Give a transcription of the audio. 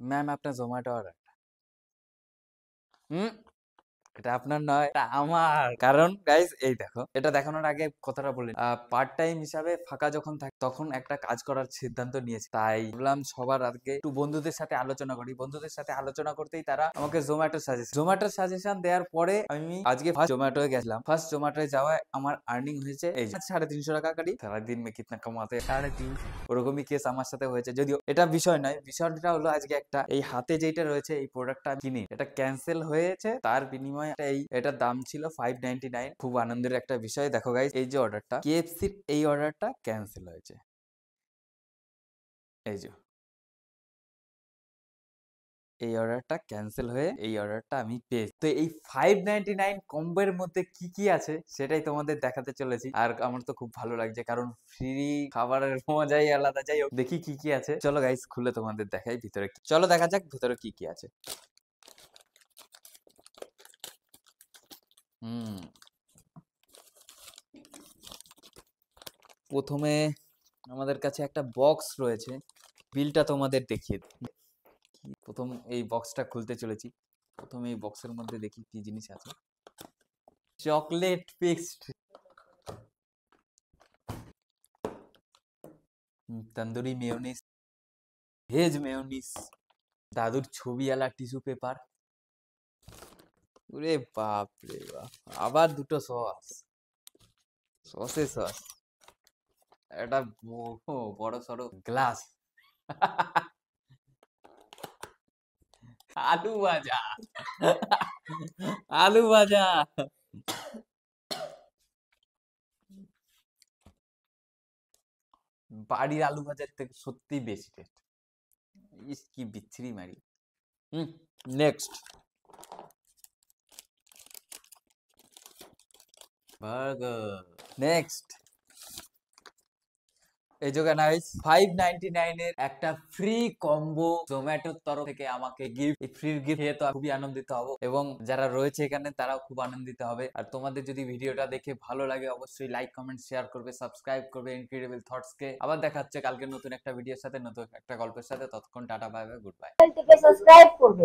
Ma'am আপনার Zomato order. হুম এটা আপনার নয়, এটা আমার। কারণ গাইস এই দেখো, এটা দেখানোর আগে কথাটা বলি, পার্ট টাইম হিসাবে ফাঁকা যখন থাকে তখন একটা কাজ করার সিদ্ধান্ত নিয়েছি। তাই ভাবলাম সবার আগে একটু বন্ধুদের সাথে আলোচনা করি। বন্ধুদের সাথে আলোচনা করতেই তারা আমাকে জোম্যাটোর সাজেশন দেওয়ার পরে আমি আজকে ফার্স্ট জোম্যাটোয় গেছিলাম। ফার্স্ট জোম্যাটোয় যাওয়ায় আমার আর্নিং হয়েছে এই 350 টাকা কারি। সারাদিন মে কিতনা কামাতে 350, ওরকমই কেস আমার সাথে হয়েছে। যদিও এটা বিষয় নয়, বিষয়টা হলো আজকে একটা এই হাতে যেটা রয়েছে এই প্রোডাক্টটা কিনি, এটা ক্যান্সেল হয়েছে। তার বিনিময়ে এটার দাম ছিল 599। খুব আনন্দের একটা বিষয়। দেখো গাইস, এই যে অর্ডারটা কেএফসির, এই অর্ডারটা ক্যান্সেল হয়েছে। এই যে এই অর্ডারটা ক্যান্সেল হয়ে এই অর্ডারটা আমি পেয়েছি। তো এই 599 কম্বোর মধ্যে কি কি আছে সেটাই তোমাদের দেখাতে চলেছি। আর আমার তো খুব ভালো লাগছে, কারণ ফ্রি খাবারের মজাই আলাদা। যাই হোক, দেখি কি কি আছে। চলো গাইস, খুলে তোমাদের দেখাই ভিতরে। চলো দেখা যাক ভিতরে কি কি আছে। প্রথমে আমাদের কাছে একটা বক্স রয়েছে, বিলটা তোমাদের দেখিয়ে দিই। প্রথম এই বক্সটা খুলতে চলেছি। প্রথমে এই বক্সের মধ্যে দেখি কি জিনিস আছে। Chocolate pastry, tandoori mayonnaise, veg mayonnaise, দাদুর ছবিওয়ালা টিস্যু পেপার। ওরে বাপ রে বাপ, আবার দুটো সস, সসে সস, একটা বড় সড়ো গ্লাস, আলু ভাজা, আলু ভাজা, বাড়ির আলু ভাজার থেকে সত্যি বেশি টেস্ট। ইস কি বিচ্ছিরি মারি। Next burger. নেক্সট এই যে গাইস, 599 এর একটা ফ্রি কম্বো জোম্যাটোর তরফ থেকে আমাকে গিফট। এই ফ্রি গিফট খেয়ে তো খুবই আনন্দিত হব, এবং যারা রয়েছে এখানে তারাও খুব আনন্দিত হবে। আর তোমাদের যদি ভিডিওটা দেখে ভালো লাগে অবশ্যই লাইক কমেন্ট শেয়ার করবে, সাবস্ক্রাইব করবে ইনক্রেডিবল থটস কে। আবার দেখা হচ্ছে কালকে নতুন একটা ভিডিওর সাথে, নতুন একটা গল্পের সাথে। ততক্ষণ tata, bye bye, good bye. Subscribe করবে।